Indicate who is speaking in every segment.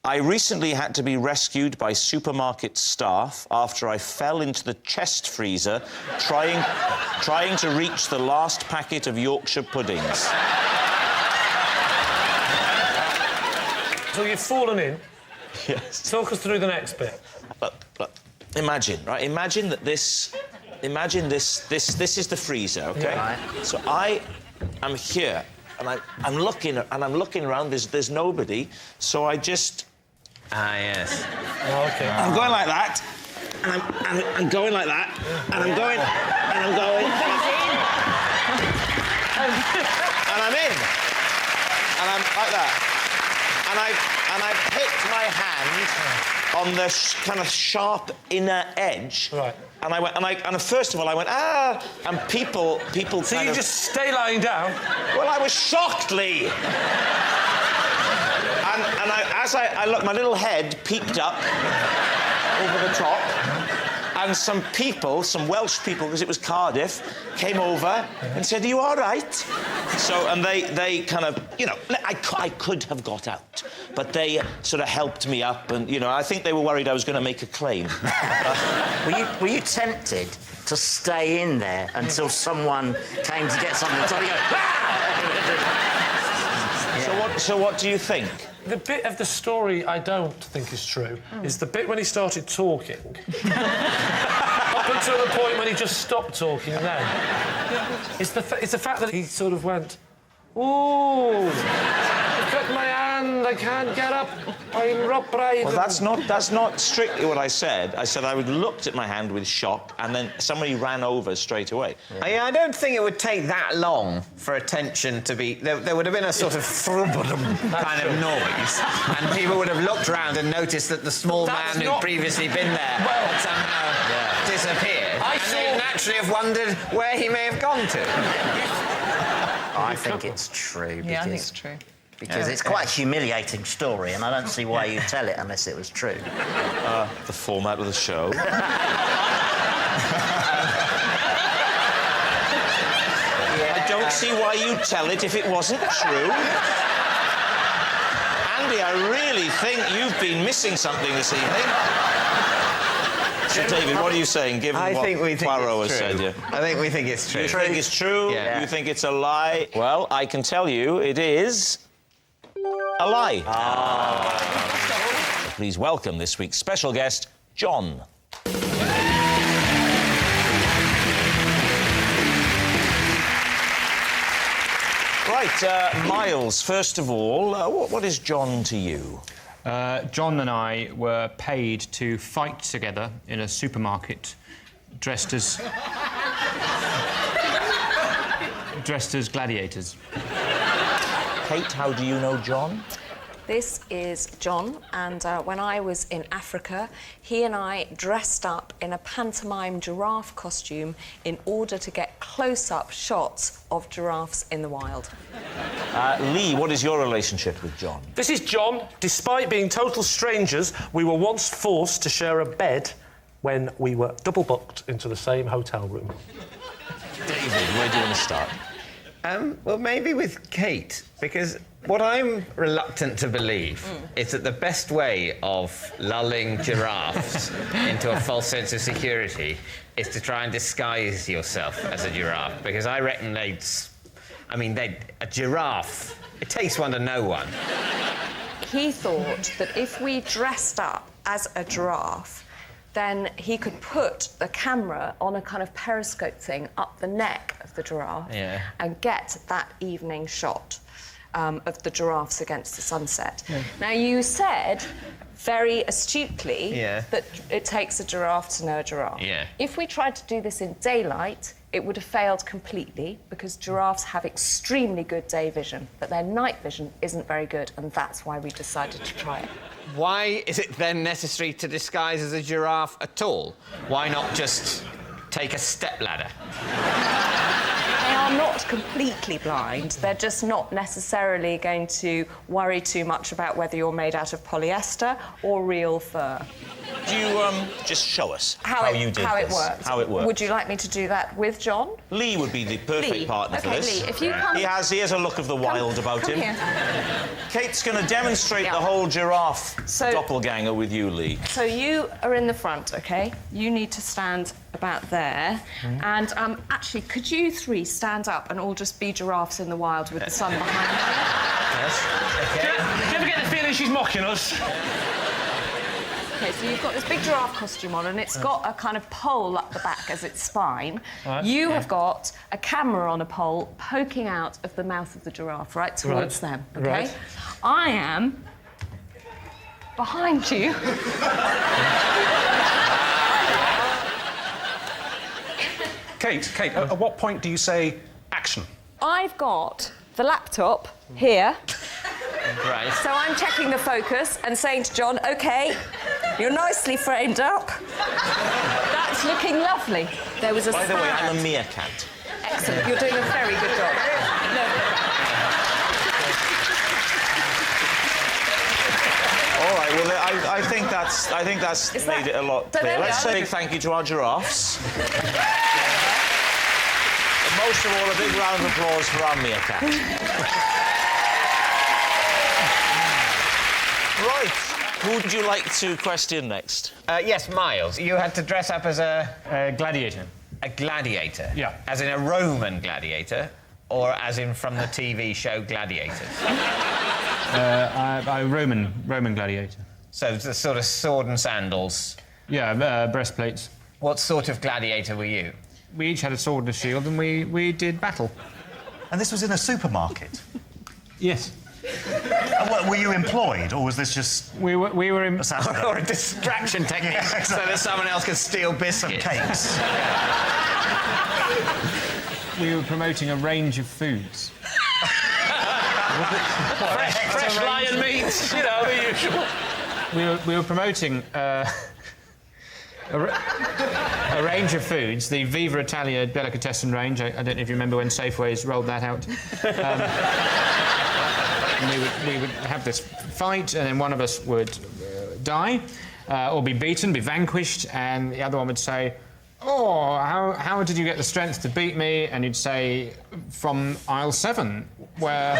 Speaker 1: I recently had to be rescued by supermarket staff after I fell into the chest freezer trying to reach the last packet of Yorkshire puddings.
Speaker 2: So you've fallen in.
Speaker 1: Yes.
Speaker 2: Talk us through the next bit.
Speaker 1: But imagine, right? Imagine that this is the freezer, OK?
Speaker 2: Yeah.
Speaker 3: Right.
Speaker 1: So I'm here, and I'm looking around. There's nobody, so I just...
Speaker 3: Ah, yes.
Speaker 2: Oh, OK.
Speaker 1: I'm going like that, and I'm going like that, and I'm going, and I'm going... and I'm in. And I'm like that. And I've hit my hand on the kind of sharp inner edge.
Speaker 2: Right.
Speaker 1: And I went, and first of all I went, ah, and people
Speaker 2: So
Speaker 1: kind
Speaker 2: you
Speaker 1: of...
Speaker 2: just stay lying down?
Speaker 1: Well, I was shocked, Lee. and as I looked, my little head peeped up over the top, and some Welsh people, because it was Cardiff, came over and said, "Are you all right?" So, and they kind of, you know, I could have got out, but they sort of helped me up, and, you know, I think they were worried I was going to make a claim.
Speaker 3: Were you tempted to stay in there until someone came to get something? So you go, ah!
Speaker 1: So what do you think?
Speaker 2: The bit of the story I don't think is true is the bit when he started talking. Up until the point when he just stopped talking then. It's the fact that he sort of went, "Ooh, look at my hand, I can't get up, I'm rock Brydon."
Speaker 1: Well, that's not strictly what I said. I said I looked at my hand with shock, and then somebody ran over straight away.
Speaker 4: Yeah, I don't think it would take that long for attention to be... There would have been a sort of kind of noise, and people would have looked around and noticed that the small man who'd previously been there had somehow disappeared. And they'd naturally have wondered where he may have gone to.
Speaker 3: I think it's true. Because,
Speaker 5: Yeah, I think it's true.
Speaker 3: Because it's quite a humiliating story, and I don't see why you'd tell it unless it was true.
Speaker 1: The format of the show. I don't see why you'd tell it if it wasn't true. Andy, I really think you've been missing something this evening. So, David, what are you saying, given what Poirot has said here?
Speaker 4: I think we think it's true.
Speaker 1: You think it's true?
Speaker 4: Yeah.
Speaker 1: You think it's a lie? Well, I can tell you it is... a lie. Please welcome this week's special guest, John. Right, Miles, first of all, what is John to you?
Speaker 6: John and I were paid to fight together in a supermarket, dressed as gladiators.
Speaker 1: Kate, how do you know John?
Speaker 5: This is John, and when I was in Africa, he and I dressed up in a pantomime giraffe costume in order to get close-up shots of giraffes in the wild.
Speaker 1: Lee, what is your relationship with John?
Speaker 2: This is John. Despite being total strangers, we were once forced to share a bed when we were double-booked into the same hotel room.
Speaker 1: David, where do you want to start?
Speaker 4: Well, maybe with Kate, because what I'm reluctant to believe is that the best way of lulling giraffes into a false sense of security is to try and disguise yourself as a giraffe, because I reckon a giraffe, it takes one to know one.
Speaker 5: He thought that if we dressed up as a giraffe, then he could put the camera on a kind of periscope thing up the neck of the giraffe and get that evening shot of the giraffes against the sunset. Now, you said very astutely that it takes a giraffe to know a giraffe. If we tried to do this in daylight, it would have failed completely, because giraffes have extremely good day vision, but their night vision isn't very good, and that's why we decided to try it.
Speaker 4: Why is it then necessary to disguise as a giraffe at all? Why not just take a stepladder?
Speaker 5: They are are not completely blind. They're just not necessarily going to worry too much about whether you're made out of polyester or real fur.
Speaker 1: Do you just show us how you did
Speaker 5: how
Speaker 1: this?
Speaker 5: it worked.
Speaker 1: How it worked.
Speaker 5: Would you like me to do that with John?
Speaker 1: Lee would be the perfect
Speaker 5: Lee.
Speaker 1: partner for
Speaker 5: Okay,
Speaker 1: this.
Speaker 5: Lee, if you come...
Speaker 1: He has a look of the wild about
Speaker 5: come
Speaker 1: him.
Speaker 5: Here.
Speaker 1: Kate's going to demonstrate
Speaker 5: Yeah.
Speaker 1: the whole giraffe
Speaker 5: So-
Speaker 1: doppelganger with you, Lee.
Speaker 5: So you are in the front, OK? You need to stand about there. And actually, could you three stand up and all just be giraffes in the wild with the sun behind you?
Speaker 4: Yes.
Speaker 2: Do you ever get the feeling she's mocking us?
Speaker 5: OK, so you've got this big giraffe costume on and it's got a kind of pole up the back as its spine.
Speaker 2: Right.
Speaker 5: You have got a camera on a pole poking out of the mouth of the giraffe, right towards them, OK?
Speaker 2: Right.
Speaker 5: I am behind you.
Speaker 7: Kate, at what point do you say action?
Speaker 5: I've got the laptop here.
Speaker 4: Right.
Speaker 5: So I'm checking the focus and saying to John, OK, you're nicely framed up. That's looking lovely. There was a
Speaker 1: By the way,
Speaker 5: stand.
Speaker 1: I'm a meerkat.
Speaker 5: Excellent. You're doing a very good job. No.
Speaker 1: All right, well, I think that's
Speaker 5: Is
Speaker 1: made
Speaker 5: that-
Speaker 1: it a lot
Speaker 5: So there
Speaker 1: clearer.
Speaker 5: we
Speaker 1: Let's
Speaker 5: are.
Speaker 1: say a big thank you to our giraffes. But most of all, a big round of applause for our meerkat. Right, who would you like to question next?
Speaker 4: Yes, Miles. You had to dress up as a
Speaker 6: Gladiator.
Speaker 4: gladiator.
Speaker 6: Yeah.
Speaker 4: As in a Roman gladiator, or as in from the TV show Gladiators.
Speaker 6: Roman gladiator.
Speaker 4: So the sort of sword and sandals.
Speaker 6: Yeah, breastplates.
Speaker 4: What sort of gladiator were you?
Speaker 6: We each had a sword and a shield, and we did battle.
Speaker 8: And this was in a supermarket?
Speaker 6: Yes.
Speaker 8: Were you employed, or was this just
Speaker 6: We were in...
Speaker 4: Or a distraction technique, so that someone else could steal biscuits.
Speaker 8: cakes?
Speaker 6: We were promoting a range of foods.
Speaker 2: Fresh lion meat, you know, the usual.
Speaker 6: We were promoting a range of foods, the Viva Italia delicatessen range. I don't know if you remember when Safeways rolled that out. And we would have this fight, and then one of us would die, or be beaten, be vanquished, and the other one would say, "Oh, how did you get the strength to beat me?" And you'd say, "From aisle 7, where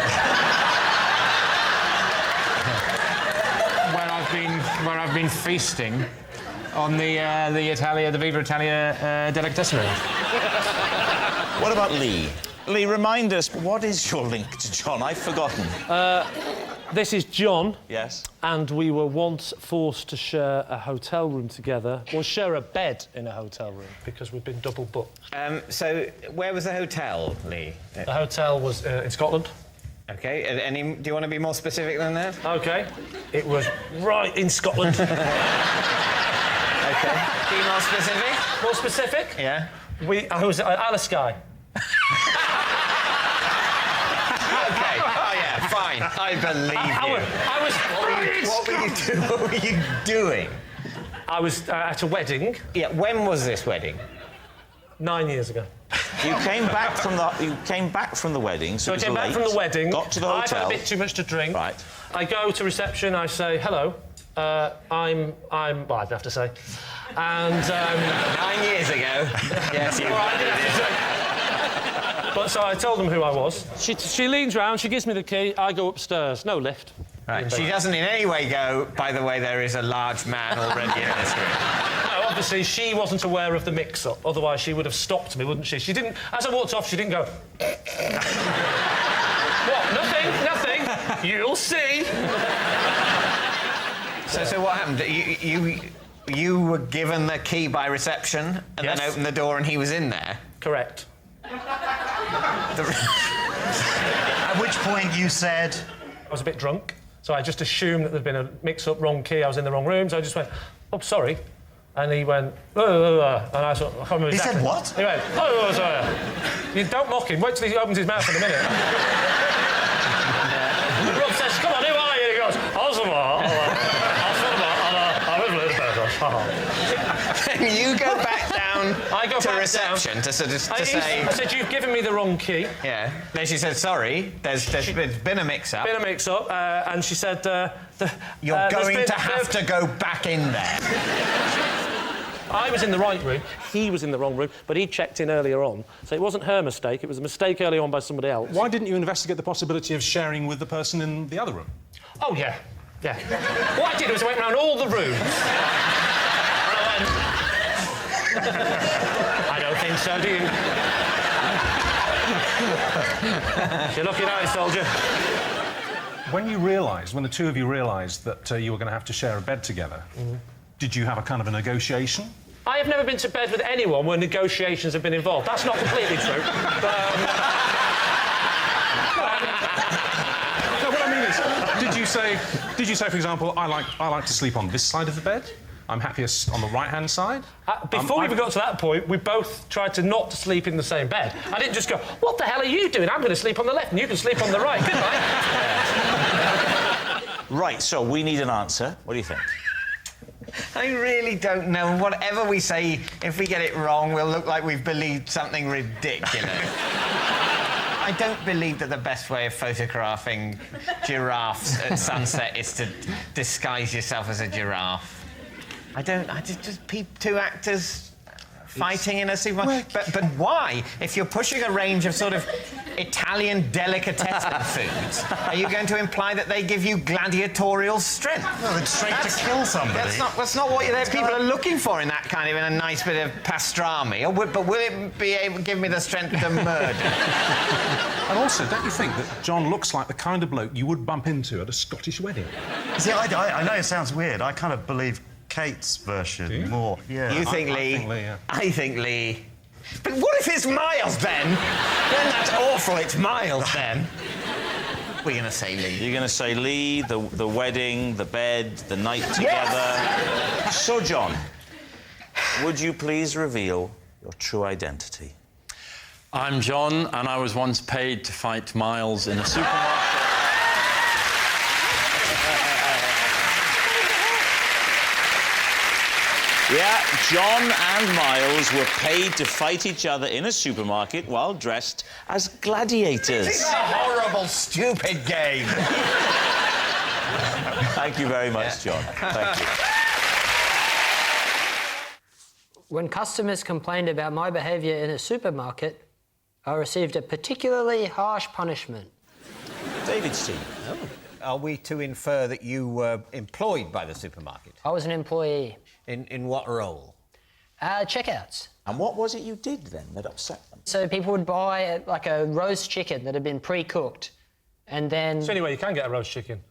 Speaker 6: I've been feasting on the Viva Italia delicatessen range."
Speaker 1: What about Lee? Lee, remind us, what is your link to John? I've forgotten.
Speaker 2: This is John.
Speaker 1: Yes?
Speaker 2: And we were once forced to share a hotel room together, or share a bed in a hotel room, because we've been double booked.
Speaker 4: So where was the hotel, Lee?
Speaker 2: The hotel was in Scotland.
Speaker 4: Okay, do you want to be more specific than that?
Speaker 2: OK. It was right in Scotland.
Speaker 4: Okay. Be more specific?
Speaker 2: More specific?
Speaker 4: Yeah.
Speaker 2: I was at Aliskye.
Speaker 4: Okay. Oh yeah, fine. I believe you. What were you doing?
Speaker 2: I was at a wedding
Speaker 4: Yeah. When was this wedding?
Speaker 2: 9 years ago.
Speaker 1: You came back from the wedding, so
Speaker 2: So I
Speaker 1: it was
Speaker 2: came back
Speaker 1: late.
Speaker 2: from the wedding.
Speaker 1: Got to the
Speaker 2: I've
Speaker 1: hotel.
Speaker 2: had a bit too much to drink.
Speaker 1: Right.
Speaker 2: I go to reception. I say hello. I'm. Well, I'd have to say. And
Speaker 4: 9 years ago. Yes, you.
Speaker 2: Well, I did have to say. But so I told them who I was. She leans round. She gives me the key. I go upstairs. No lift.
Speaker 4: Right. She doesn't in any way go, by the way, there is a large man already in this room.
Speaker 2: No, obviously she wasn't aware of the mix-up. Otherwise she would have stopped me, wouldn't she? She didn't. As I walked off, she didn't go. What? Nothing. You'll see.
Speaker 4: So what happened? You were given the key by reception and
Speaker 2: Yes.
Speaker 4: then opened the door and he was in there?
Speaker 2: Correct.
Speaker 8: At which point you said...
Speaker 2: I was a bit drunk, so I just assumed that there'd been a mix-up, wrong key. I was in the wrong room, so I just went, "Oh, sorry." And he went, and I sort of, I can't remember
Speaker 8: He
Speaker 2: exactly.
Speaker 8: said what?
Speaker 2: He went, "Oh, sorry." You don't mock him. Wait till he opens his mouth in a minute. And Rob says, "Come on, who are you?" And he goes,
Speaker 4: And you go back down down to reception to sort of say...
Speaker 2: I said, you've given me the wrong key.
Speaker 4: Yeah. Then she said, sorry, there's been a mix-up.
Speaker 2: Been a mix-up, and she said...
Speaker 4: You're going to have to go back in there.
Speaker 2: I was in the right room, he was in the wrong room, but he checked in earlier on, so it wasn't her mistake, it was a mistake early on by somebody else.
Speaker 7: Why didn't you investigate the possibility of sharing with the person in the other room?
Speaker 2: Oh, yeah. What I did was I went round all the rooms. I don't think so, do you? You're looking at it, soldier.
Speaker 7: When the two of you realised that you were going to have to share a bed together, did you have a kind of a negotiation?
Speaker 2: I have never been to bed with anyone where negotiations have been involved. That's not completely true. But,
Speaker 7: No, what I mean is, did you say, for example, I like to sleep on this side of the bed? I'm happiest on the right-hand side?
Speaker 2: Before we even got to that point, we both tried to not sleep in the same bed. I didn't just go, what the hell are you doing? I'm going to sleep on the left and you can sleep on the right. Good night.
Speaker 1: Right, so we need an answer. What do you think?
Speaker 4: I really don't know. Whatever we say, if we get it wrong, we'll look like we've believed something ridiculous. I don't believe that the best way of photographing giraffes at sunset is to disguise yourself as a giraffe. I just two actors fighting in a supermarket. But why? If you're pushing a range of sort of Italian delicatessen foods, are you going to imply that they give you gladiatorial strength?
Speaker 8: No, it's straight to kill somebody.
Speaker 4: That's not what people are looking for in that kind of, in a nice bit of pastrami. But will it be able to give me the strength to murder?
Speaker 7: And also, don't you think that John looks like the kind of bloke you would bump into at a Scottish wedding?
Speaker 8: See, I know it sounds weird. I kind of believe Kate's version more. Yeah.
Speaker 4: You think Lee?
Speaker 7: I think Lee, yeah.
Speaker 4: I think Lee. But what if it's Miles, then? Then that's awful, it's Miles, then. We're going to say Lee.
Speaker 1: You're going to say Lee, the wedding, the bed, the night together. Yes! So, John, would you please reveal your true identity?
Speaker 9: I'm John, and I was once paid to fight Miles in a supermarket.
Speaker 1: Yeah, John and Miles were paid to fight each other in a supermarket while dressed as gladiators.
Speaker 4: It's a horrible, stupid game.
Speaker 1: Thank you very much, John. Thank you.
Speaker 10: When customers complained about my behaviour in a supermarket, I received a particularly harsh punishment.
Speaker 1: David's team.
Speaker 4: Oh. Are we to infer that you were employed by the supermarket?
Speaker 10: I was an employee.
Speaker 4: In what role?
Speaker 10: Checkouts.
Speaker 1: And what was it you did then that upset them?
Speaker 10: So people would buy like a roast chicken that had been pre-cooked, and then...
Speaker 2: So anyway, you can get a roast chicken.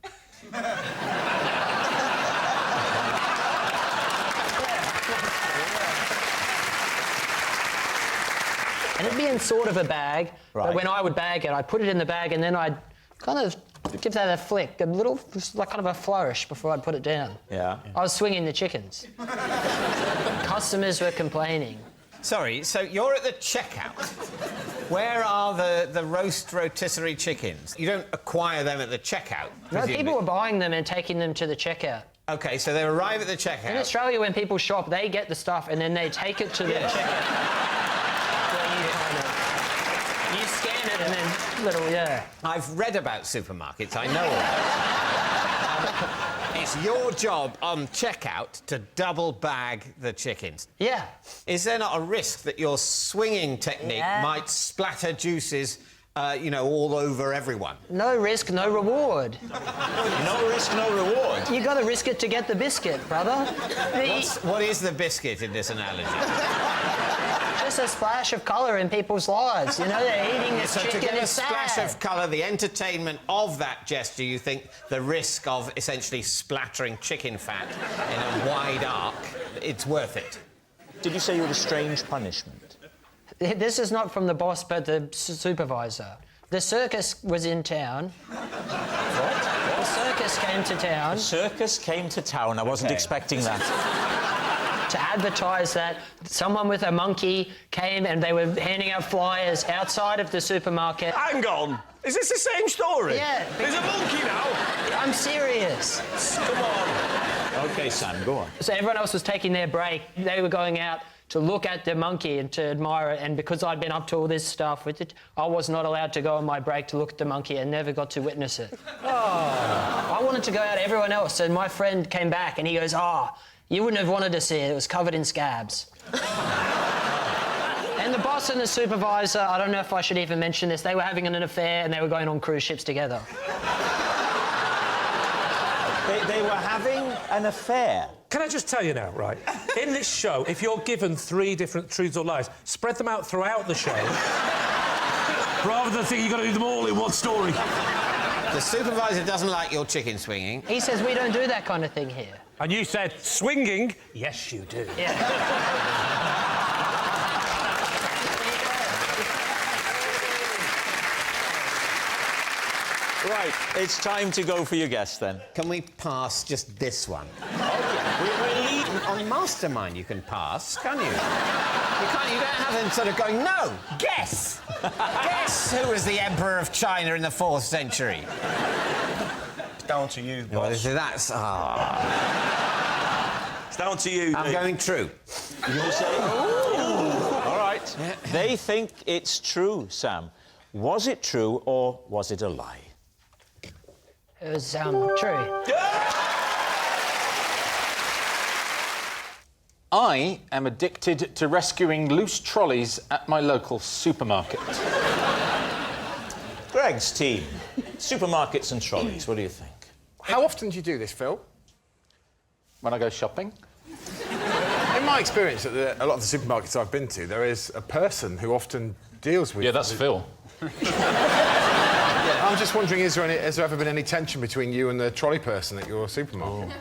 Speaker 10: And it'd be in sort of a bag,
Speaker 1: right.
Speaker 10: But when I would bag it, I'd put it in the bag and then I'd kind of give that a flick, a little, like kind of a flourish before I'd put it down.
Speaker 1: Yeah.
Speaker 10: I was swinging the chickens. Customers were complaining.
Speaker 4: Sorry, so you're at the checkout. Where are the roast rotisserie chickens? You don't acquire them at the checkout,
Speaker 10: No, people were buying them and taking them to the checkout.
Speaker 4: OK, so they arrive at the checkout.
Speaker 10: In Australia, when people shop, they get the stuff and then they take it to the checkout. You scan it and then
Speaker 4: I've read about supermarkets, I know all that. It's your job on checkout to double bag the chickens.
Speaker 10: Yeah.
Speaker 4: Is there not a risk that your swinging technique might splatter juices, all over everyone?
Speaker 10: No risk, no reward.
Speaker 1: No risk, no reward?
Speaker 10: You got to risk it to get the biscuit, brother.
Speaker 4: What is the biscuit in this analogy?
Speaker 10: Just a splash of colour in people's lives. You know, they're eating this chicken.
Speaker 4: So to get a
Speaker 10: sad.
Speaker 4: splash of colour, the entertainment of that gesture, you think the risk of essentially splattering chicken fat in a wide arc, it's worth it?
Speaker 1: Did you say you had a strange punishment?
Speaker 10: This is not from the boss, but the supervisor. The circus was in town.
Speaker 1: What?
Speaker 10: The circus came to town.
Speaker 1: The circus came to town. I wasn't expecting that.
Speaker 10: To advertise that someone with a monkey came and they were handing out flyers outside of the supermarket.
Speaker 1: Hang on. Is this the same story?
Speaker 10: Yeah.
Speaker 1: There's a monkey now.
Speaker 10: I'm serious.
Speaker 1: Come on. OK, Sam, go on.
Speaker 10: So everyone else was taking their break. They were going out to look at the monkey and to admire it. And because I'd been up to all this stuff with it, I was not allowed to go on my break to look at the monkey and never got to witness it. I wanted to go out to everyone else, and my friend came back and he goes, you wouldn't have wanted to see it. It was covered in scabs. And the boss and the supervisor, I don't know if I should even mention this, they were having an affair and they were going on cruise ships together.
Speaker 1: They were having an affair.
Speaker 2: Can I just tell you now, right? In this show, if you're given 3 different truths or lies, spread them out throughout the show, rather than thinking you've got to do them all in one story.
Speaker 4: The supervisor doesn't like your chicken swinging.
Speaker 10: He says we don't do that kind of thing here.
Speaker 2: And you said, swinging? Yes, you do.
Speaker 10: Yeah.
Speaker 1: Right, it's time to go for your guess, then.
Speaker 4: Can we pass just this one? We're leading on Mastermind. You can pass, can you? You don't have them sort of going, no, guess! Guess who was the Emperor of China in the 4th century?
Speaker 8: It's down to you,
Speaker 4: Well,
Speaker 8: boss.
Speaker 4: that's...
Speaker 1: It's down to you.
Speaker 4: I'm going true.
Speaker 1: You're saying? All right. They think it's true, Sam. Was it true or was it a lie?
Speaker 10: It was, true.
Speaker 6: I am addicted to rescuing loose trolleys at my local supermarket.
Speaker 1: Greg's team. Supermarkets and trolleys, what do you think?
Speaker 11: How often do you do this, Phil?
Speaker 6: When I go shopping.
Speaker 11: In my experience at a lot of the supermarkets I've been to, there is a person who often deals with...
Speaker 7: Yeah, that's Phil.
Speaker 11: Yeah, I'm just wondering, has there ever been any tension between you and the trolley person at your supermarket?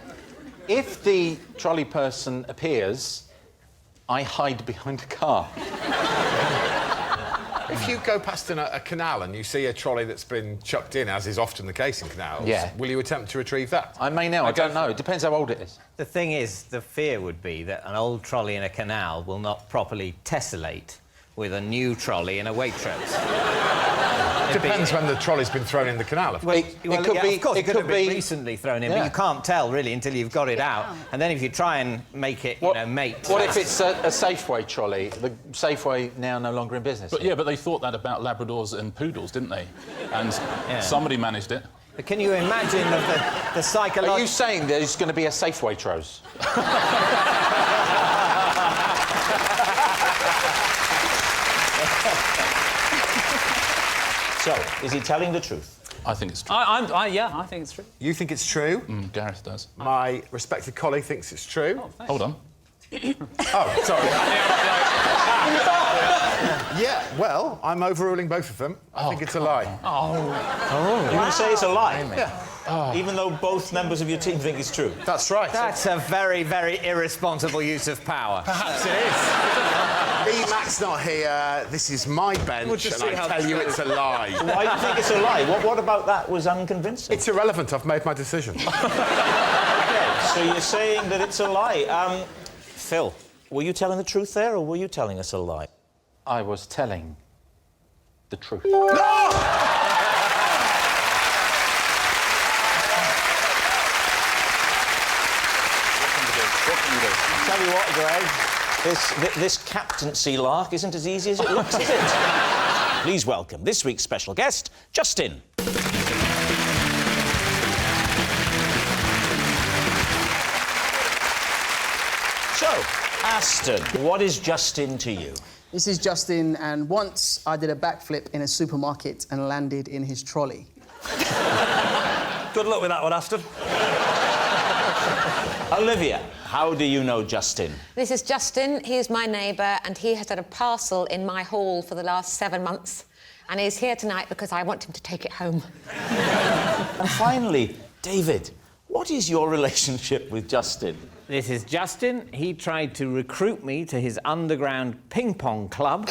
Speaker 6: If the trolley person appears, I hide behind a car.
Speaker 11: If you go past a canal and you see a trolley that's been chucked in, as is often the case in canals, will you attempt to retrieve that?
Speaker 6: I may now, I don't know. It depends how old it is.
Speaker 4: The thing is, the fear would be that an old trolley in a canal will not properly tessellate with a new trolley in a Waitrose.
Speaker 11: Depends when the trolley's been thrown in the canal.
Speaker 4: Of course, it could have been recently thrown in, but you can't tell really until you've got it out. And then if you try and make it, mate.
Speaker 6: What if it's a Safeway trolley? The Safeway now no longer in business.
Speaker 7: But yeah, but they thought that about Labradors and Poodles, didn't they? And somebody managed it.
Speaker 4: But can you imagine the psychological...
Speaker 6: Are you saying there's going to be a Safeway Tros?
Speaker 1: So, is he telling the truth?
Speaker 7: I think it's true.
Speaker 12: Yeah, I think it's true.
Speaker 11: You think it's true?
Speaker 7: Gareth does.
Speaker 11: My respected colleague thinks it's true.
Speaker 12: Oh,
Speaker 7: Hold on.
Speaker 11: Oh, sorry. Yeah, well, I'm overruling both of them. I think it's a lie.
Speaker 1: You're going to say it's a lie?
Speaker 11: Yeah.
Speaker 1: Even though both members of your team think it's true?
Speaker 11: That's right.
Speaker 4: That's a very, very irresponsible use of power.
Speaker 11: Perhaps it is. Mack's not here. This is my bench, and I tell you it's a lie.
Speaker 1: Why do you think it's a lie? What about that was unconvincing?
Speaker 11: It's irrelevant. I've made my decision.
Speaker 1: OK, so you're saying that it's a lie. Phil, were you telling the truth there, or were you telling us a lie?
Speaker 6: I was telling the truth.
Speaker 1: Tell you what, Greg, this captaincy lark isn't as easy as it looks, is it? Please welcome this week's special guest, Justin. So, Aston, what is Justin to you?
Speaker 13: This is Justin, and once I did a backflip in a supermarket and landed in his trolley.
Speaker 2: Good luck with that one, Aston.
Speaker 1: Olivia, how do you know Justin?
Speaker 14: This is Justin. He is my neighbour, and he has had a parcel in my hall for the last 7 months. And he's here tonight because I want him to take it home.
Speaker 1: And finally, David, what is your relationship with Justin?
Speaker 4: This is Justin. He tried to recruit me to his underground ping-pong club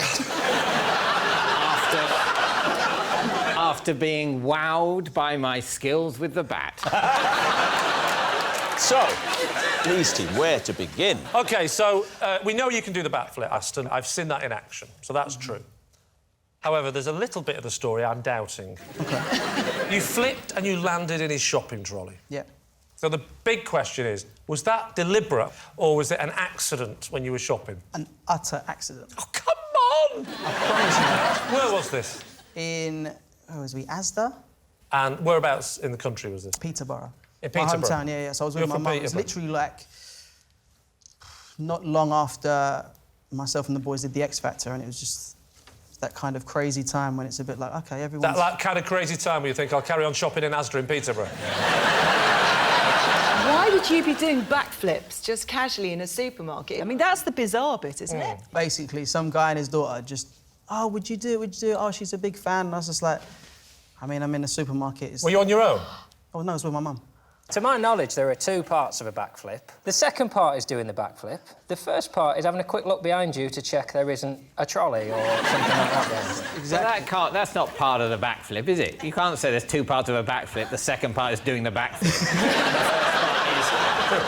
Speaker 4: after being wowed by my skills with the bat.
Speaker 1: So, please, team, where to begin?
Speaker 2: OK, so we know you can do the backflip, Aston. I've seen that in action, so that's true. However, there's a little bit of the story I'm doubting.
Speaker 13: OK.
Speaker 2: You flipped and you landed in his shopping trolley.
Speaker 13: Yeah.
Speaker 2: So the big question is, was that deliberate or was it an accident when you were shopping?
Speaker 13: An utter accident.
Speaker 2: Oh, come on!
Speaker 13: I promise you that.
Speaker 2: Where was this?
Speaker 13: In, where was we, Asda?
Speaker 2: And whereabouts in the country was this?
Speaker 13: Peterborough.
Speaker 2: In Peterborough?
Speaker 13: My hometown, yeah. So I was with
Speaker 2: You're
Speaker 13: my
Speaker 2: from
Speaker 13: mum. It was
Speaker 2: Peterborough?
Speaker 13: literally like not long after myself and the boys did the X Factor, and it was just that kind of crazy time when it's a bit like, OK, everyone's...
Speaker 2: That like, kind of crazy time where you think, I'll carry on shopping in Asda in Peterborough.
Speaker 12: Why would you be doing backflips just casually in a supermarket? I mean, that's the bizarre bit, isn't it?
Speaker 13: Basically, some guy and his daughter just, oh, would you do it? Would you do it? Oh, she's a big fan. And I was just like, I mean, I'm in a supermarket.
Speaker 2: Were you on your own?
Speaker 13: Oh, no, I was with my mum.
Speaker 10: To my knowledge, there are two parts of a backflip. The second part is doing the backflip. The first part is having a quick look behind you to check there isn't a trolley or something like that there.
Speaker 4: Exactly. That's not part of the backflip, is it? You can't say there's two parts of a backflip. The second part is doing the backflip.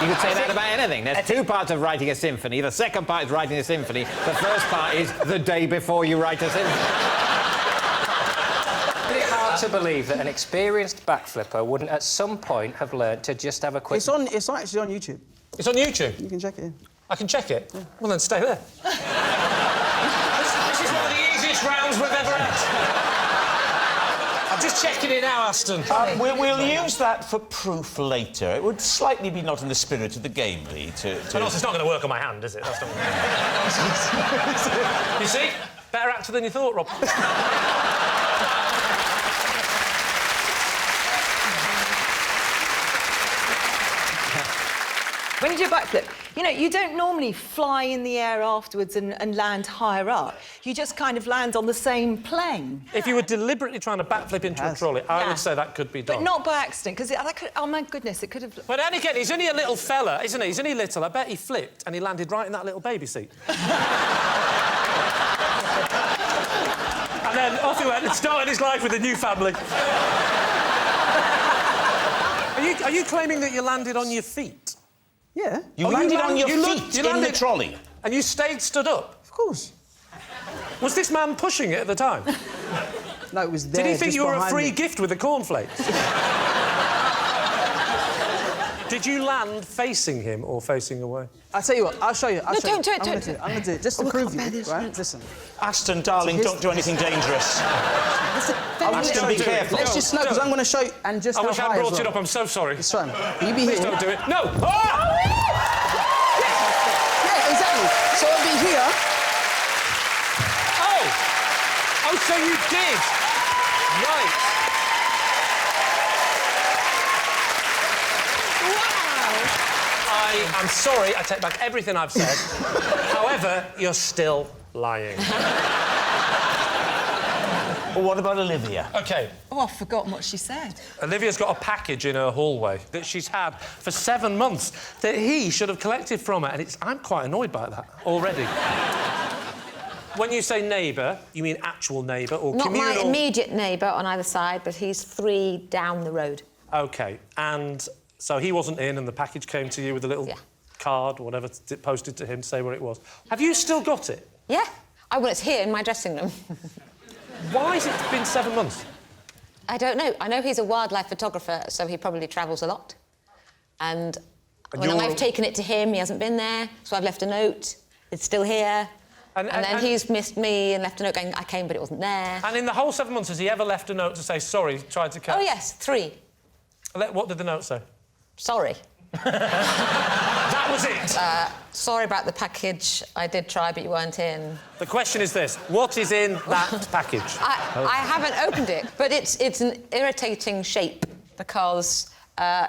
Speaker 4: You could say that about anything. There's two parts of writing a symphony. The second part is writing a symphony. The first part is the day before you write a symphony.
Speaker 10: It's hard to believe that an experienced backflipper wouldn't at some point have learnt to just have a quick...
Speaker 13: It's actually on YouTube.
Speaker 2: It's on YouTube?
Speaker 13: You can check it.
Speaker 2: I can check it? Yeah. Well, then stay there. this is one of the easiest rounds we've ever had. I'm just checking it now, Aston.
Speaker 1: We'll use that for proof later. It would slightly be not in the spirit of the game, Lee, to...
Speaker 2: But also, it's not going to work on my hand, is it? That's not You see? Better actor than you thought, Rob.
Speaker 12: When you do a backflip, you know, you don't normally fly in the air afterwards and land higher up. You just kind of land on the same plane.
Speaker 2: If you were deliberately trying to backflip into a trolley, I would say that could be done.
Speaker 12: But not by accident, because oh, my goodness, it could have...
Speaker 2: But then again, he's only a little fella, isn't he? He's only little. I bet he flipped and he landed right in that little baby seat. And then off he went and started his life with a new family. Are you claiming that you landed on your feet?
Speaker 13: Yeah.
Speaker 1: You landed on your feet in the trolley?
Speaker 2: And you stayed stood up?
Speaker 13: Of course.
Speaker 2: Was this man pushing it at the time?
Speaker 13: No, it was there.
Speaker 2: Did he think
Speaker 13: just
Speaker 2: you were a
Speaker 13: behind
Speaker 2: free
Speaker 13: me.
Speaker 2: gift with the cornflakes? Did you land facing him or facing away?
Speaker 13: I'll tell you what, I'll show you.
Speaker 14: No, don't do it,
Speaker 13: I'm going to do it, just to prove you, right? Listen.
Speaker 1: Aston, darling, don't do anything dangerous. Aston, be careful.
Speaker 13: Let's just know, because I'm going to show you, and just
Speaker 2: I
Speaker 13: how
Speaker 2: wish
Speaker 13: high
Speaker 2: I brought
Speaker 13: as
Speaker 2: it
Speaker 13: well.
Speaker 2: up, I'm so sorry.
Speaker 13: It's fine. You be
Speaker 2: Please
Speaker 13: here.
Speaker 2: don't do it. No! Oh!
Speaker 13: Yeah, exactly. So I'll be here.
Speaker 2: Oh! Oh, so you did? Right. I'm sorry, I take back everything I've said. However, you're still lying.
Speaker 1: Well, what about Olivia?
Speaker 2: OK.
Speaker 12: Oh, I've forgotten what she said.
Speaker 2: Olivia's got a package in her hallway that she's had for 7 months that he should have collected from her, and I'm quite annoyed by that already. When you say neighbour, you mean actual neighbour or
Speaker 14: Not
Speaker 2: communal...
Speaker 14: my immediate neighbour on either side, but he's 3 down the road.
Speaker 2: OK, and so he wasn't in and the package came to you with a little card or whatever posted to him to say where it was. Have you still got it?
Speaker 14: Yeah. Oh, well, it's here in my dressing room.
Speaker 2: Why has it been 7 months?
Speaker 14: I don't know. I know he's a wildlife photographer, so he probably travels a lot. And when I've taken it to him, he hasn't been there, so I've left a note. It's still here. And then he's missed me and left a note going, I came, but it wasn't there.
Speaker 2: And in the whole 7 months, has he ever left a note to say, sorry, tried to catch...
Speaker 14: Oh, yes, 3.
Speaker 2: What did the note say?
Speaker 14: Sorry.
Speaker 2: That was it?
Speaker 14: Sorry about the package. I did try, but you weren't in.
Speaker 2: The question is this. What is in that package?
Speaker 14: I haven't opened it, but it's an irritating shape because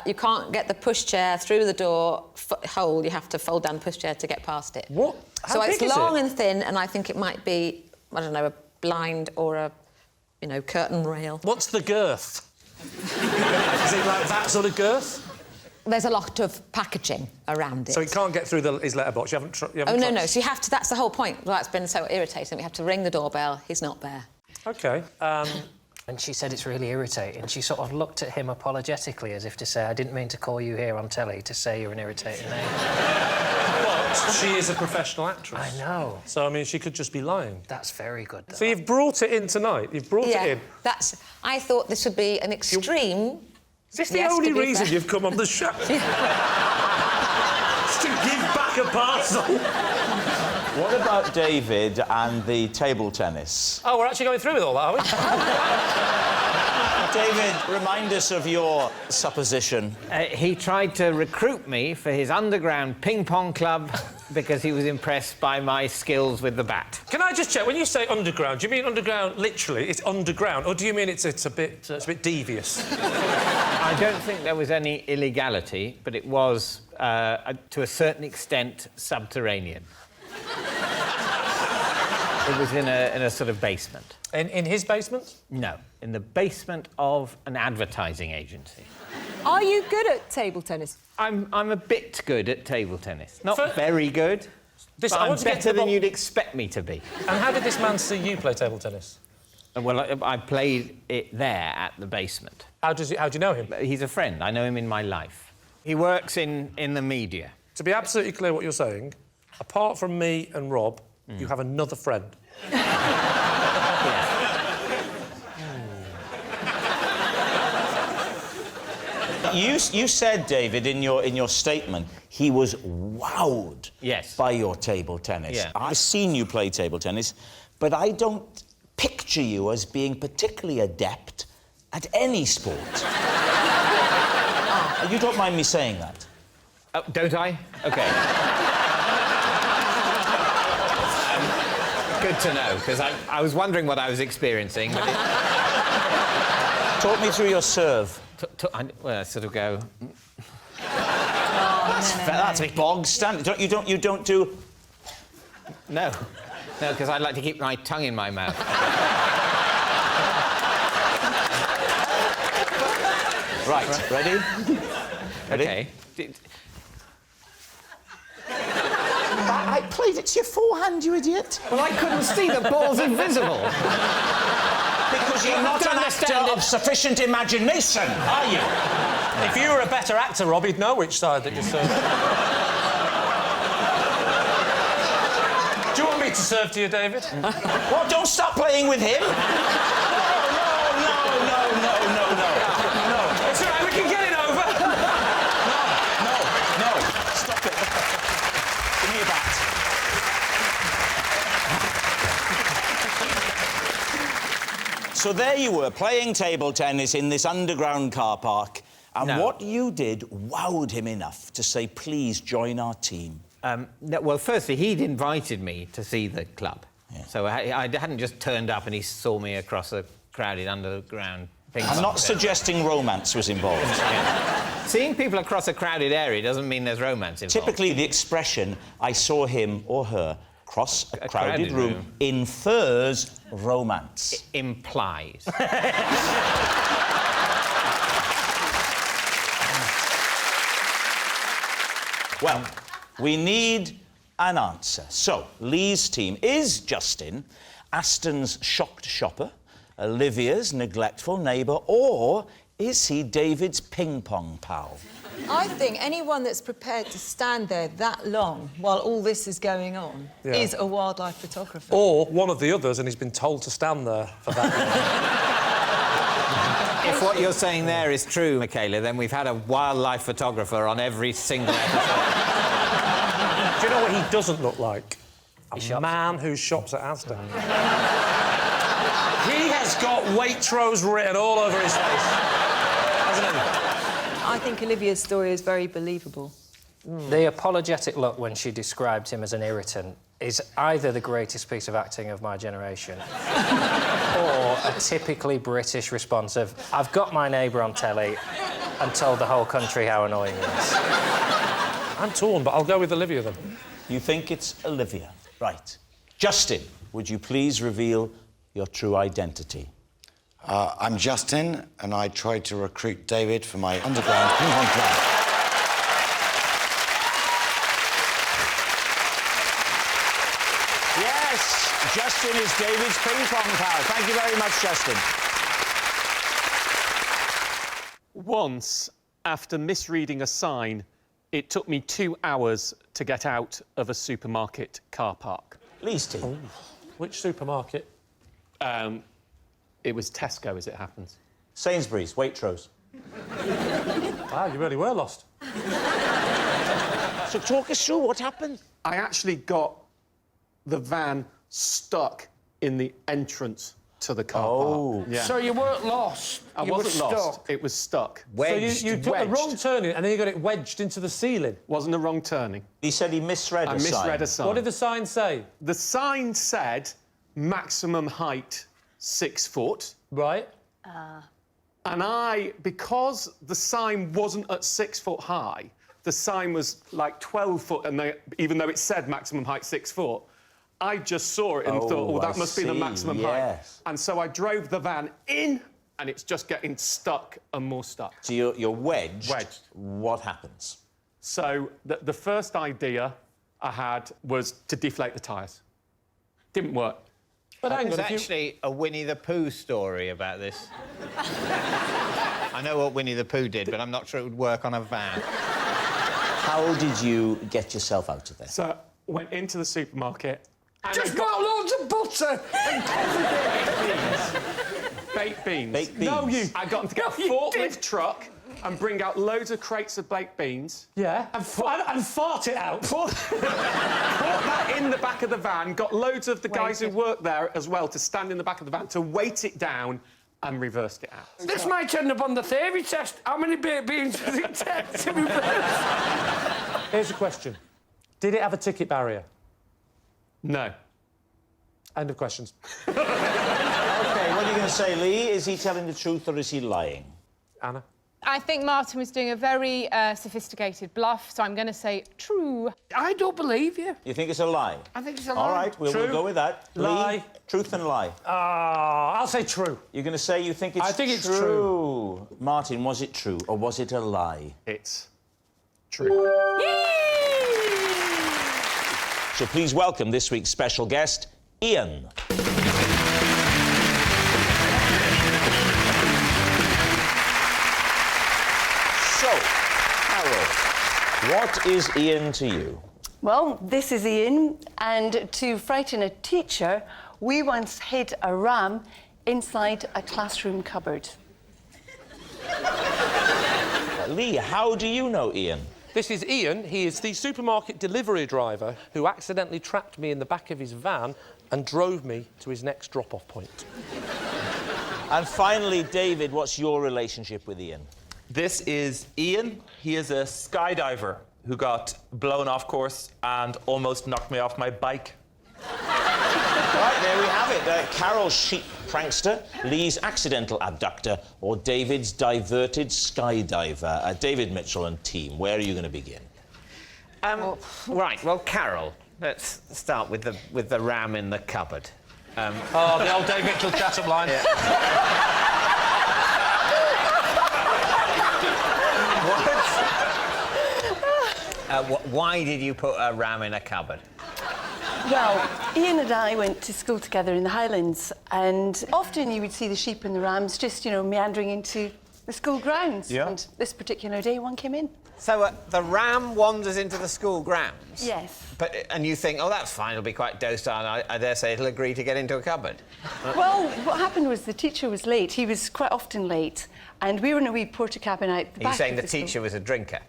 Speaker 14: you can't get the pushchair through the door hole. You have to fold down the pushchair to get past it.
Speaker 2: What? How
Speaker 14: so
Speaker 2: big
Speaker 14: it's
Speaker 2: is
Speaker 14: long
Speaker 2: it?
Speaker 14: and thin, and I think it might be, I don't know, a blind or a, curtain rail.
Speaker 2: What's the girth? Is it like that sort of girth?
Speaker 14: There's a lot of packaging around it.
Speaker 2: So he can't get through his letterbox. You haven't
Speaker 14: Oh, no. So you have to... That's the whole point. Well, that's been so irritating. We have to ring the doorbell. He's not there.
Speaker 2: OK.
Speaker 10: And she said it's really irritating. She sort of looked at him apologetically as if to say, I didn't mean to call you here on telly to say you're an irritating neighbour.
Speaker 2: But she is a professional actress.
Speaker 10: I know.
Speaker 2: So, I mean, she could just be lying.
Speaker 10: That's very good, though.
Speaker 2: So you've brought it in tonight. You've brought it in.
Speaker 14: I thought this would be an extreme
Speaker 2: Is this the
Speaker 14: Yes, to
Speaker 2: only
Speaker 14: be
Speaker 2: reason
Speaker 14: fair.
Speaker 2: you've come on the show? Just to give back a parcel.
Speaker 1: What about David and the table tennis?
Speaker 2: Oh, we're actually going through with all that, are we?
Speaker 1: David, remind us of your supposition.
Speaker 4: He tried to recruit me for his underground ping-pong club because he was impressed by my skills with the bat.
Speaker 2: Can I just check, when you say underground, do you mean underground literally, it's underground, or do you mean it's a bit devious?
Speaker 4: I don't think there was any illegality, but it was, to a certain extent, subterranean. It was in a sort of basement.
Speaker 2: In his basement?
Speaker 4: No, in the basement of an advertising agency.
Speaker 12: Are you good at table tennis?
Speaker 4: I'm a bit good at table tennis. Not very good, but
Speaker 2: I
Speaker 4: I'm
Speaker 2: want to get
Speaker 4: better
Speaker 2: to the
Speaker 4: than you'd expect me to be.
Speaker 2: And how did this man see you play table tennis?
Speaker 4: Well, I played it there at the basement.
Speaker 2: How do you know him?
Speaker 4: He's a friend. I know him in my life. He works in the media.
Speaker 2: To be absolutely clear what you're saying, apart from me and Rob, you have another friend.
Speaker 1: You said, David, in your statement, he was wowed by your table tennis.
Speaker 4: Yeah.
Speaker 1: I've seen you play table tennis, but I don't picture you as being particularly adept at any sport. You don't mind me saying that?
Speaker 4: Oh, don't I? OK. Good to know, because I was wondering what I was experiencing. But
Speaker 1: Talk me through your serve.
Speaker 4: Well, I sort of go...
Speaker 1: That's a bog standard. You don't do...
Speaker 4: No, because I like to keep my tongue in my mouth.
Speaker 1: Right, ready? Ready?
Speaker 4: OK.
Speaker 1: I played it to your forehand, you idiot.
Speaker 4: Well, I couldn't see the ball's invisible.
Speaker 1: Because you're not an actor of sufficient imagination, are you?
Speaker 2: If you were a better actor, Rob, you'd know which side that you serve. Do you want me to serve to you, David?
Speaker 1: What, don't stop playing with him? No.
Speaker 2: It's all right, we can get it over.
Speaker 1: No. Stop it. Give me a bat. So there you were, playing table tennis in this underground car park, and what you did wowed him enough to say, please join our team.
Speaker 4: No, well, firstly, he'd invited me to see the club. Yeah. So I hadn't just turned up and he saw me across a crowded underground thing.
Speaker 1: I'm not suggesting romance was involved.
Speaker 4: Yeah. Seeing people across a crowded area doesn't mean there's romance involved.
Speaker 1: Typically, the expression, I saw him or her cross a crowded room infers romance.
Speaker 4: It implies.
Speaker 1: Well, we need an answer. So, Lee's team is Justin, Aston's shocked shopper, Olivia's neglectful neighbour, or is he David's ping-pong pal?
Speaker 12: I think anyone that's prepared to stand there that long while all this is going on is a wildlife photographer.
Speaker 2: Or one of the others, and he's been told to stand there for that.
Speaker 4: If what you're saying there is true, Michaela, then we've had a wildlife photographer on every single episode.
Speaker 2: Do you know what he doesn't look like? A man who shops at Aston. He has got Waitrose written all over his face, hasn't he?
Speaker 12: I think Olivia's story is very believable.
Speaker 10: The apologetic look when she described him as an irritant is either the greatest piece of acting of my generation or a typically British response of, I've got my neighbour on telly and told the whole country how annoying he is.
Speaker 2: I'm torn, but I'll go with Olivia then.
Speaker 1: You think it's Olivia? Right. Justin, would you please reveal your true identity?
Speaker 8: I'm Justin, and I tried to recruit David for my underground ping-pong club.
Speaker 1: Yes, Justin is David's ping-pong pal. Thank you very much, Justin.
Speaker 15: Once, after misreading a sign, it took me 2 hours to get out of a supermarket car park.
Speaker 1: Lee's team.
Speaker 2: Oh. Which supermarket?
Speaker 15: It was Tesco, as it happens.
Speaker 1: Sainsbury's, Waitrose.
Speaker 2: Wow, you really were lost.
Speaker 1: So talk us through what happened.
Speaker 15: I actually got the van stuck in the entrance to the car park. Yeah.
Speaker 16: So you weren't lost.
Speaker 15: I wasn't lost. It was stuck.
Speaker 2: Wedged. So you took a wrong turning and then you got it wedged into the ceiling.
Speaker 15: Wasn't a wrong turning.
Speaker 1: He said he misread a sign.
Speaker 15: I misread a sign.
Speaker 2: What did the sign say?
Speaker 15: The sign said maximum height 6 foot.
Speaker 2: Right.
Speaker 15: And because the sign wasn't at 6 foot high, the sign was like 12 foot, and even though it said maximum height 6 foot, I just saw it and thought, oh, that must be the maximum height. And so I drove the van in, and it's just getting stuck and more stuck.
Speaker 1: So you're wedged.
Speaker 15: Wedged.
Speaker 1: What happens?
Speaker 15: So the first idea I had was to deflate the tyres. Didn't work.
Speaker 4: But there's actually a Winnie the Pooh story about this. I know what Winnie the Pooh did, but I'm not sure it would work on a van.
Speaker 1: How did you get yourself out of there?
Speaker 15: So went into the supermarket. And
Speaker 16: just got loads of butter and
Speaker 15: baked beans.
Speaker 1: Baked beans.
Speaker 15: No, you. I got them to get a forklift truck and bring out loads of crates of baked beans.
Speaker 2: Yeah. And fart it out.
Speaker 15: Put that in the back of the van. Got loads of the guys who work there as well to stand in the back of the van to weight it down and reversed it out.
Speaker 16: This might end up on the theory test. How many baked beans does it take to reverse?
Speaker 2: Here's a question. Did it have a ticket barrier?
Speaker 15: No.
Speaker 2: End of questions.
Speaker 1: OK, what are you going to say, Lee? Is he telling the truth or is he lying?
Speaker 2: Anna?
Speaker 17: I think Martin was doing a very sophisticated bluff, so I'm going to say true.
Speaker 16: I don't believe you.
Speaker 1: You think it's a lie?
Speaker 16: I think it's a lie.
Speaker 1: All right, we'll go with that.
Speaker 2: Lie.
Speaker 1: Lee, truth and lie.
Speaker 2: I'll say true.
Speaker 1: You're going to say you think it's true?
Speaker 2: I think it's true.
Speaker 1: Martin, was it true or was it a lie?
Speaker 15: It's true.
Speaker 1: So please welcome this week's special guest, Ian. So, Carol, what is Ian to you?
Speaker 18: Well, this is Ian, and to frighten a teacher, we once hid a ram inside a classroom cupboard.
Speaker 1: Lee, how do you know Ian?
Speaker 2: This is Ian. He is the supermarket delivery driver who accidentally trapped me in the back of his van and drove me to his next drop-off point.
Speaker 1: And finally, David, what's your relationship with Ian?
Speaker 19: This is Ian. He is a skydiver who got blown off course and almost knocked me off my bike.
Speaker 1: Right, there we have it. Carol's sheep prankster, Lee's accidental abductor, or David's diverted skydiver. David Mitchell and team, where are you going to begin?
Speaker 4: Right, well, Carol, let's start with the ram in the cupboard.
Speaker 2: Oh, the old Dave Mitchell chat-up line.
Speaker 4: Why did you put a ram in a cupboard?
Speaker 18: Well, Ian and I went to school together in the Highlands, and often you would see the sheep and the rams just, meandering into the school grounds.
Speaker 4: Yeah.
Speaker 18: And this particular day, one came in.
Speaker 4: So the ram wanders into the school grounds?
Speaker 18: Yes.
Speaker 4: And you think, oh, that's fine, it'll be quite docile, I dare say it'll agree to get into a cupboard.
Speaker 18: Well, what happened was the teacher was late. He was quite often late, and we were in a wee porta cabin out the back.
Speaker 4: Are you saying
Speaker 18: of
Speaker 4: the teacher was a drinker?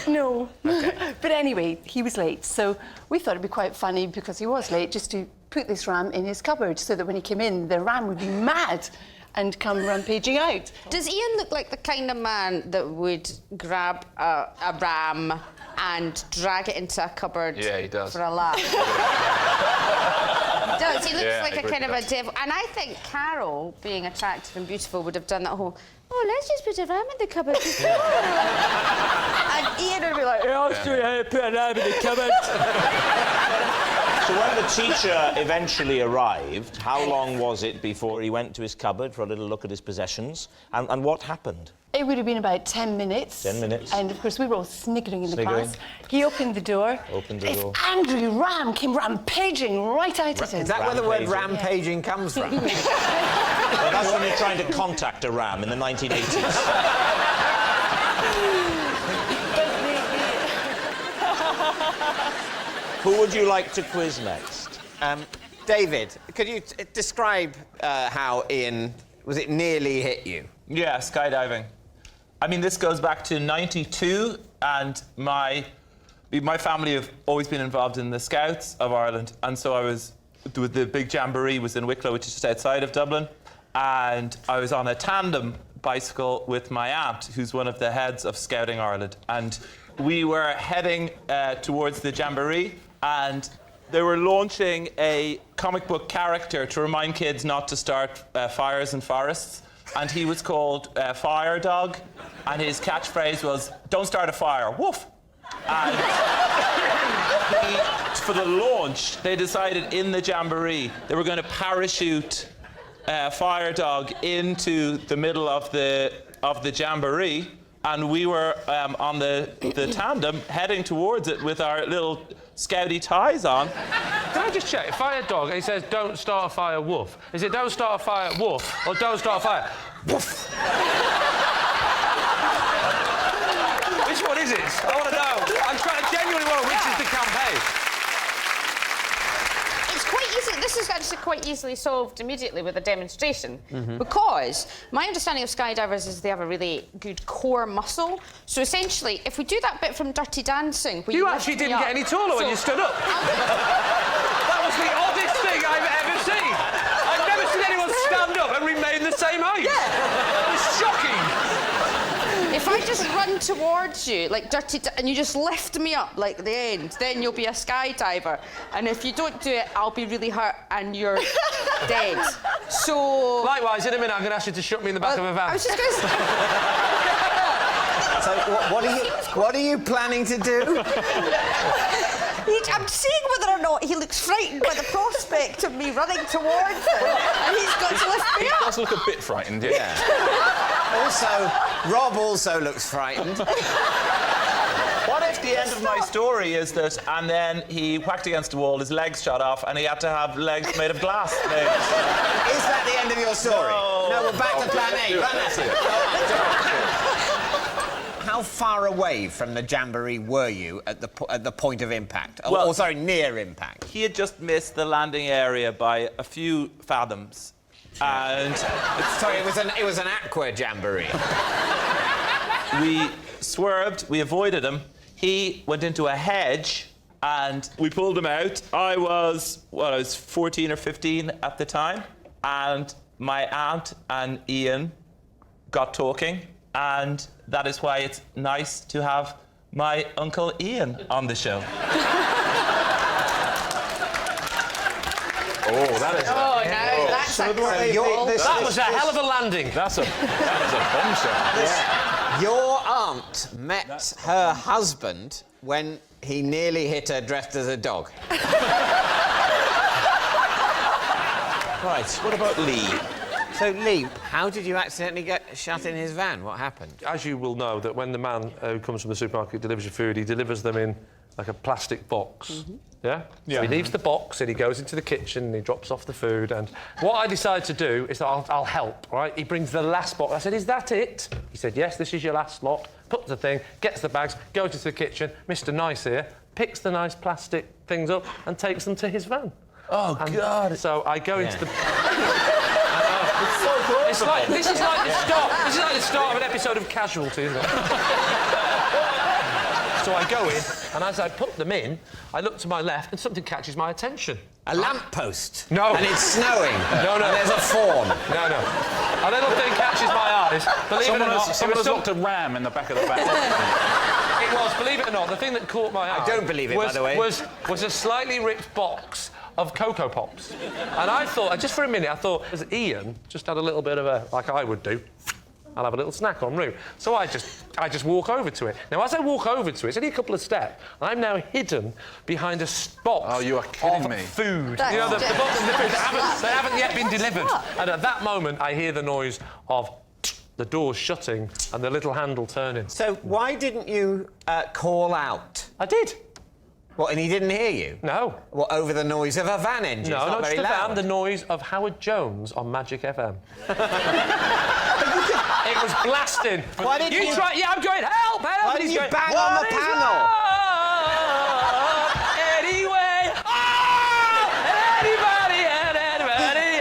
Speaker 18: No.
Speaker 4: OK.
Speaker 18: But anyway, he was late, so we thought it'd be quite funny, because he was late, just to put this ram in his cupboard so that when he came in, the ram would be mad and come rampaging out.
Speaker 20: Does Ian look like the kind of man that would grab a ram and drag it into a cupboard for a laugh? He does. He looks like a kind of a devil. And I think Carol, being attractive and beautiful, would have done that whole, oh, let's just put a ram in the cupboard. And Ian would be like,
Speaker 10: I'll show you how to put a ram in the cupboard.
Speaker 1: So when the teacher eventually arrived, how long was it before he went to his cupboard for a little look at his possessions? And what happened?
Speaker 18: It would have been about 10 minutes.
Speaker 1: 10 minutes.
Speaker 18: And, of course, we were all sniggering in the class. He opened the door. This angry ram came rampaging right out at him.
Speaker 4: Is that where the word rampaging comes from?
Speaker 1: Well, that's when you're trying to contact a ram in the 1980s. Who would you like to quiz next?
Speaker 4: David, could you describe how Ian Was it nearly hit you?
Speaker 19: Yeah, skydiving. I mean, this goes back to '92, and my family have always been involved in the Scouts of Ireland, and so the big jamboree was in Wicklow, which is just outside of Dublin, and I was on a tandem bicycle with my aunt, who's one of the heads of Scouting Ireland, and we were heading towards the jamboree, and they were launching a comic book character to remind kids not to start fires in forests. And he was called Fire Dog, and his catchphrase was, "Don't start a fire, woof." And for the launch, they decided in the jamboree they were going to parachute Fire Dog into the middle of the jamboree, and we were on the tandem heading towards it with our little Scouty ties on.
Speaker 2: Can I just check? Fire Dog, he says, "Don't start a fire, woof." Is it "Don't start a fire, woof," or "Don't start a fire, woof"? Which one is it? I want to know. I'm trying to genuinely know which is the campaign.
Speaker 20: It's quite easy. This is actually quite easily solved immediately with a demonstration, because my understanding of skydivers is they have a really good core muscle. So essentially, if we do that bit from Dirty Dancing, where
Speaker 2: You actually didn't get any taller when you stood up. That was the oddest thing I've ever seen. I've never seen anyone stand up and remain the same height.
Speaker 20: Yeah.
Speaker 2: That was shocking.
Speaker 20: If I just run towards you like and you just lift me up like the end, then you'll be a skydiver. And if you don't do it, I'll be really hurt and you're dead. So.
Speaker 2: Likewise, in a minute, I'm going to ask you to shut me in the back of a van.
Speaker 20: I was just going to say.
Speaker 4: So what are you planning to do?
Speaker 20: I'm seeing whether or not he looks frightened by the prospect of me running towards him, and he's got to lift me
Speaker 7: He
Speaker 20: up.
Speaker 7: does look a bit frightened, yeah.
Speaker 4: Also, Rob also looks frightened.
Speaker 19: What if the end of my story is that, and then he whacked against the wall, his legs shot off, and he had to have legs made of glass legs?
Speaker 4: Is that the end of your story? No, we're back to plan A. How far away from the jamboree were you at the point of impact?
Speaker 19: Well,
Speaker 4: sorry, near impact.
Speaker 19: He had just missed the landing area by a few fathoms. And
Speaker 4: sorry, it was an aqua jamboree.
Speaker 19: We swerved, we avoided him. He went into a hedge and we pulled him out. I was 14 or 15 at the time, and my aunt and Ian got talking, and that is why it's nice to have my Uncle Ian on the show.
Speaker 7: Oh, that is.
Speaker 20: Oh, no, that's
Speaker 2: that was a hell of a landing.
Speaker 7: That is a bombshell.
Speaker 4: Yeah. Your aunt met her husband when he nearly hit her dressed as a dog. Right, what about Lee? So, Lee, how did you accidentally get shut in his van? What happened?
Speaker 2: As you will know, that when the man who comes from the supermarket delivers your food, he delivers them in like a plastic box. Yeah? So he leaves the box and he goes into the kitchen and he drops off the food. And what I decided to do is that I'll help, right? He brings the last box. I said, "Is that it?" He said, "Yes, this is your last lot." Puts the thing, gets the bags, goes into the kitchen. Mr. Nice here picks the nice plastic things up and takes them to his van.
Speaker 19: Oh, God.
Speaker 2: So I go into the...
Speaker 19: It's so close.
Speaker 2: This is like the start. This is like the start of an episode of Casualty, isn't it? So I go in, and as I put them in, I look to my left, and something catches my attention.
Speaker 4: A lamppost?
Speaker 2: No.
Speaker 4: And it's snowing?
Speaker 2: No.
Speaker 4: And there's a fawn?
Speaker 2: No. A little thing catches my eyes. Believe it or not,
Speaker 7: someone has locked a ram in the back of the van.
Speaker 2: It was, believe it or not, the thing that caught my eye...
Speaker 4: I don't believe it, by the way.
Speaker 2: ...was a slightly ripped box of Cocoa Pops. And I thought, just for a minute, I thought, as Ian just had a little bit of a... like I would do, I'll have a little snack en route. So I just walk over to it. Now, as I walk over to it, it's only a couple of steps, I'm now hidden behind a box
Speaker 7: Oh, you are kidding me.
Speaker 2: food. You know, the boxes of food that haven't yet been delivered. And at that moment, I hear the noise of the doors shutting and the little handle turning.
Speaker 4: So why didn't you call out?
Speaker 2: I did.
Speaker 4: What, and he didn't hear you?
Speaker 2: No.
Speaker 4: What, over the noise of a van engine?
Speaker 2: No, not
Speaker 4: very
Speaker 2: just a van,
Speaker 4: loud.
Speaker 2: the noise of Howard Jones on Magic FM. It was blasting.
Speaker 4: Why did you...
Speaker 2: try... Yeah, I'm going, help!
Speaker 4: Why did you
Speaker 2: going,
Speaker 4: bang on the panel?
Speaker 2: Anyway! Oh! Anybody,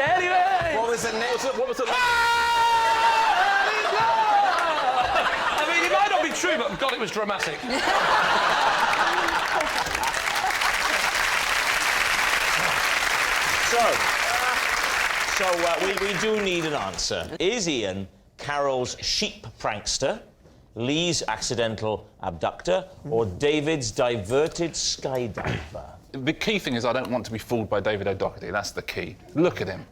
Speaker 2: anyway!
Speaker 4: What was the next...
Speaker 7: What was the...
Speaker 2: was dramatic.
Speaker 1: We do need an answer. Is Ian Carol's sheep prankster, Lee's accidental abductor, or David's diverted skydiver?
Speaker 7: The key thing is I don't want to be fooled by David O'Doherty. That's the key. Look at him.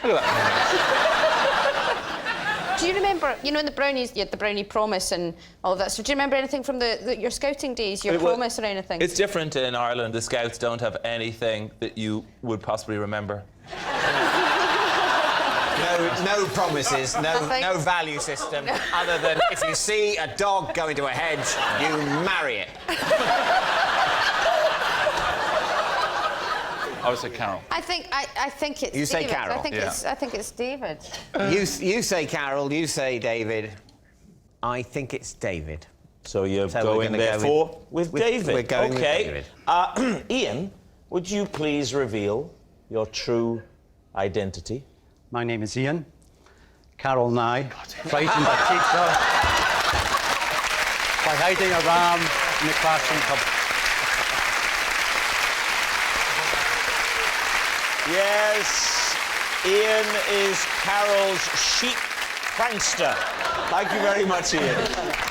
Speaker 7: Look at that.
Speaker 20: Do you remember, you know, in the brownies, you had the brownie promise and all of that. So do you remember anything from your scouting days, your promise or anything?
Speaker 19: It's different in Ireland. The Scouts don't have anything that you would possibly remember.
Speaker 4: No promises, no value system, other than if you see a dog go into a hedge, you marry it.
Speaker 7: I would say Carol.
Speaker 20: I think it's
Speaker 4: You say
Speaker 20: David.
Speaker 4: Carol?
Speaker 20: I think it's David.
Speaker 4: You say Carol, you say David. I think it's David.
Speaker 1: So you're going therefore with David.
Speaker 4: We're going with David.
Speaker 1: Ian, would you please reveal your true identity?
Speaker 21: My name is Ian. Carol and I frightened our teacher by hiding a ram in the classroom cupboard.
Speaker 1: Yes, Ian is Carol's sheep prankster. Thank you very much, Ian.